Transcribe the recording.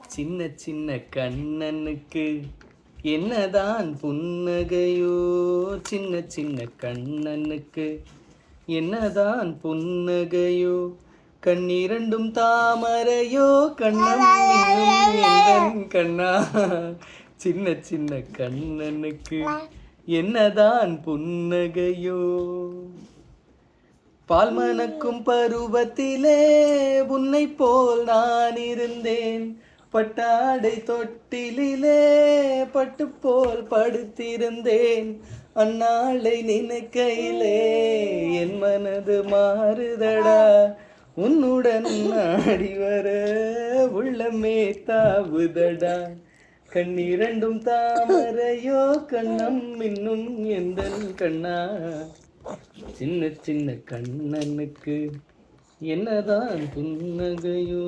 சின்ன சின்ன கண்ணனுக்கு என்னதான் புன்னகையோ, சின்ன சின்ன கண்ணனுக்கு என்னதான் புன்னகையோ, கண்ணிரண்டும் தாமரையோ, கண்ணம் இன்னும் எந்தன் கண்ணா. சின்ன சின்ன கண்ணனுக்கு என்னதான் புன்னகையோ. பால் மணக்கும் பருவத்திலே உன்னை போல் நான் இருந்தேன், பட்டாடை தொட்டிலே பட்டு போல் படுத்திருந்தேன். அந்நாளை நினைக்கையிலே என் மனது மாறுதடா, உன்னுடன் நாடி வர உள்ளமே தாவுதடா. கண்ணிரண்டும் தாமரையோ, கண்ணம் இன்னும் எந்தன் கண்ணா. சின்ன சின்ன கண்ணனுக்கு என்னதான் புன்னகையோ.